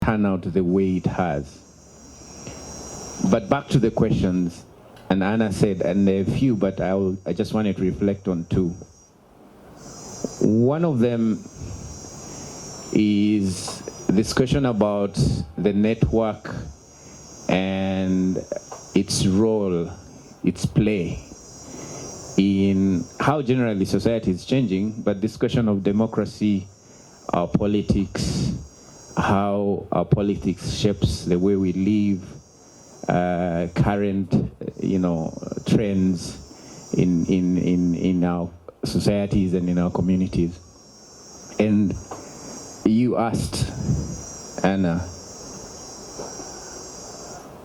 turn out the way it has. But back to the questions, and Anna said, and there are a few, but I just wanted to reflect on two. One of them is this question about the network and its role, its play in how generally society is changing, but this question of democracy, our politics, how our politics shapes the way we live, current, trends in our societies and in our communities. And you asked, Anna,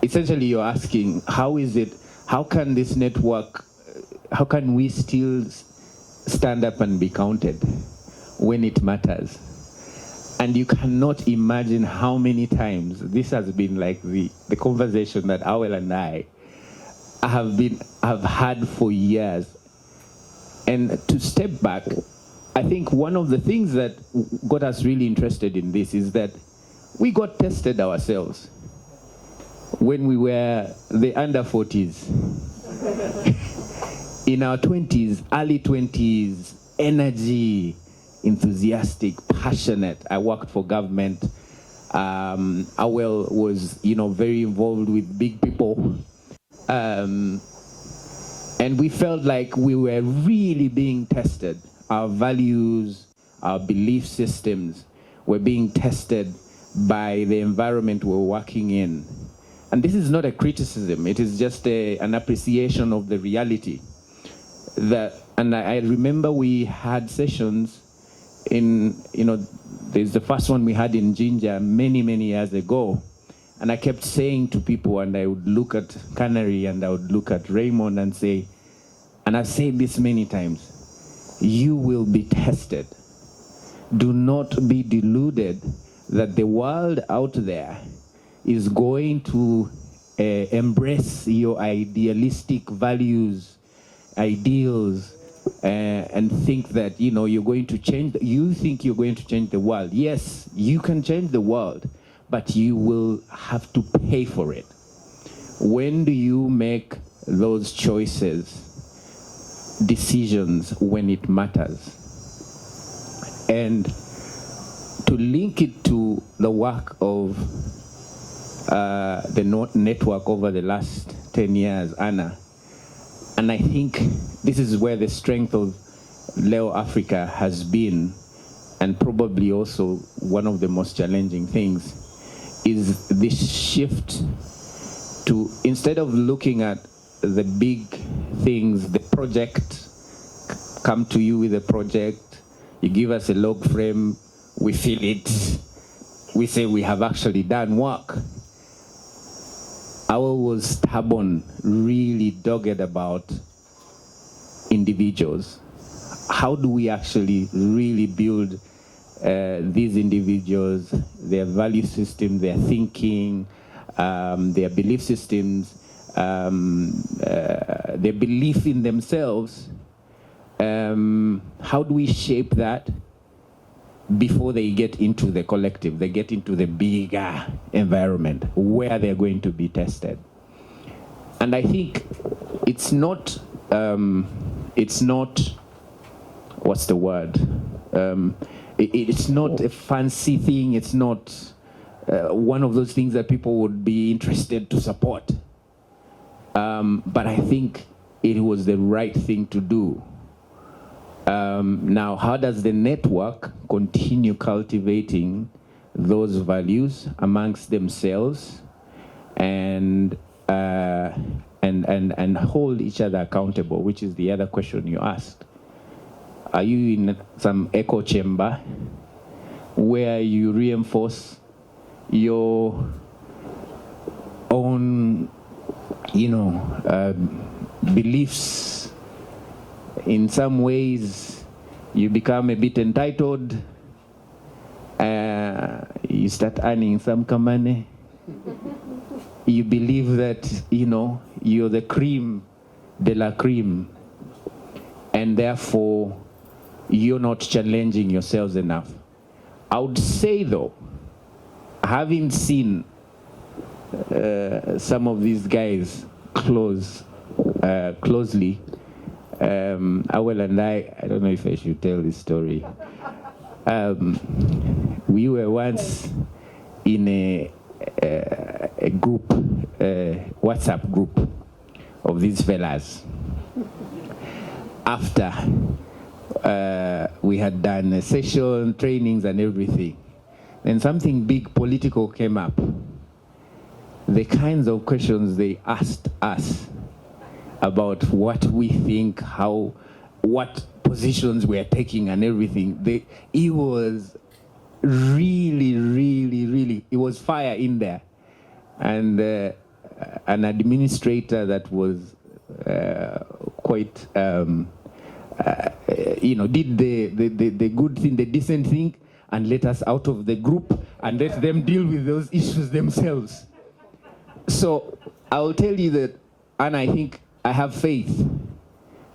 essentially you're asking, how can this network, how can we still stand up and be counted when it matters? And you cannot imagine how many times this has been like the conversation that Awel and I have had for years. And to step back, I think one of the things that got us really interested in this is that we got tested ourselves when we were the under 40s. In our 20s, early 20s, energy, enthusiastic, passionate. I worked for government. Awel was, very involved with big people. And we felt like we were really being tested. Our values, our belief systems were being tested by the environment we're working in. And this is not a criticism. It is just an appreciation of the reality. And I remember we had sessions there's the first one we had in Ginger many, many years ago. And I kept saying to people, and I would look at Canary and I would look at Raymond and say, and I've said this many times, you will be tested. Do not be deluded that the world out there is going to embrace your idealistic values, ideals, and think that you're going to change. You think you're going to change the world. Yes, you can change the world, but you will have to pay for it. When do you make those choices, decisions when it matters? And to link it to the work of the network over the last 10 years, Anna, and I think this is where the strength of Leo Africa has been, and probably also one of the most challenging things, is this shift to, instead of looking at the big things, the project, come to you with a project, you give us a log frame, we fill it, we say we have actually done work. Our was stubborn, really dogged about individuals. How do we actually really build these individuals, their value system, their thinking, their belief systems, their belief in themselves? How do we shape that before they get into the collective, they get into the bigger environment where they're going to be tested? And I think it's not, what's the word? It's not a fancy thing. It's not one of those things that people would be interested to support. But I think it was the right thing to do. Now, how does the network continue cultivating those values amongst themselves and hold each other accountable, which is the other question you asked? Are you in some echo chamber where you reinforce your own, beliefs? In some ways, you become a bit entitled. You start earning some money. You believe that, you're the cream de la cream. And therefore, you're not challenging yourselves enough. I would say, though, having seen some of these guys closely, Awel and I don't know if I should tell this story. We were once in a group, WhatsApp group of these fellas. After we had done a session, trainings and everything, then something big political came up. The kinds of questions they asked us about what we think, what positions we are taking and everything, it was really, it was fire in there. And an administrator that was quite, did the good thing, the decent thing, and let us out of the group and let them deal with those issues themselves. So I'll tell you that, and I think I have faith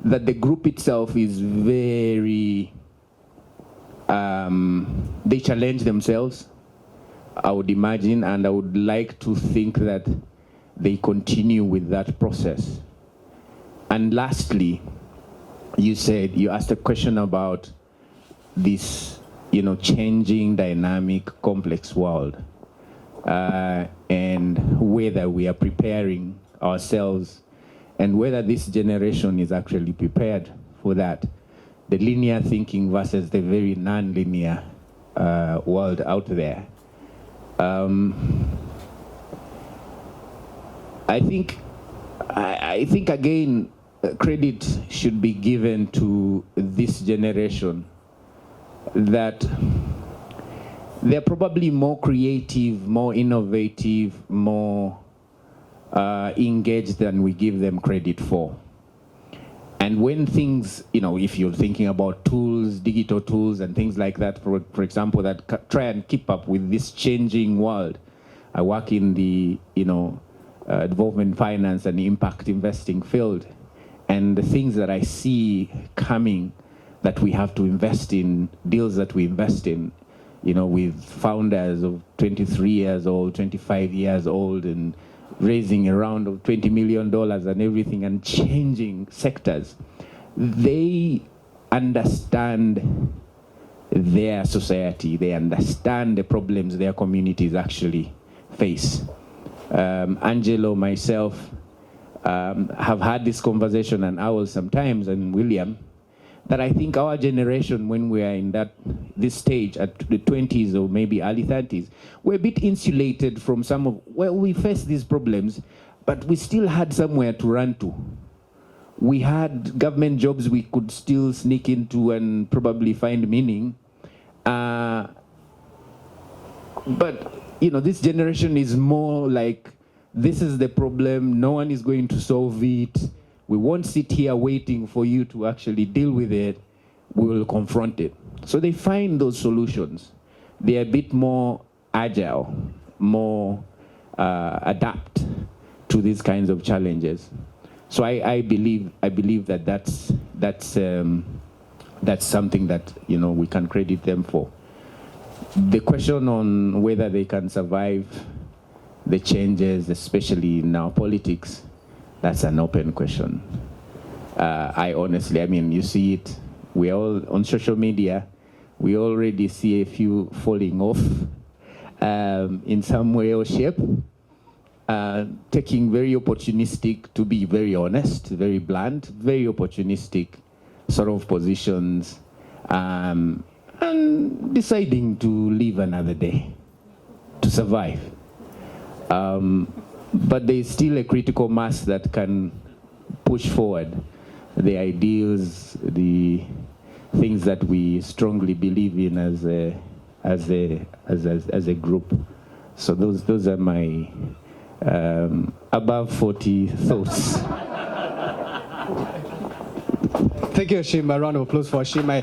that the group itself is very, they challenge themselves, I would imagine, and I would like to think that they continue with that process. And lastly, you asked a question about this, changing, dynamic, complex world, and whether we are preparing ourselves and whether this generation is actually prepared for that. The linear thinking versus the very non-linear world out there. I think again, credit should be given to this generation that they're probably more creative, more innovative, more engaged than we give them credit for. And when things, if you're thinking about tools, digital tools and things like that, for example, that try and keep up with this changing world. I work in the, development finance and impact investing field. And the things that I see coming that we have to invest in, deals that we invest in, with founders of 23 years old, 25 years old, and raising a round of $20 million and everything, and changing sectors. They understand their society. They understand the problems their communities actually face. Angelo, myself, have had this conversation, and Owl sometimes, and William, that I think our generation, when we are in this stage at the 20s or maybe early 30s, we're a bit insulated from we face these problems, but we still had somewhere to run to. We had government jobs we could still sneak into and probably find meaning. But, this generation is more like, this is the problem, no one is going to solve it. We won't sit here waiting for you to actually deal with it. We will confront it. So they find those solutions. They're a bit more agile, more adapt to these kinds of challenges. So I believe that that's something that we can credit them for. The question on whether they can survive the changes, especially in our politics, that's an open question. I honestly, you see it, we're all on social media, we already see a few falling off in some way or shape, taking very opportunistic, to be very honest, very blunt, very opportunistic sort of positions, and deciding to live another day, to survive. But there's still a critical mass that can push forward the ideals, the things that we strongly believe in as a group. So those are my above 40 thoughts. Thank you, Hashim. A round of applause for Hashim.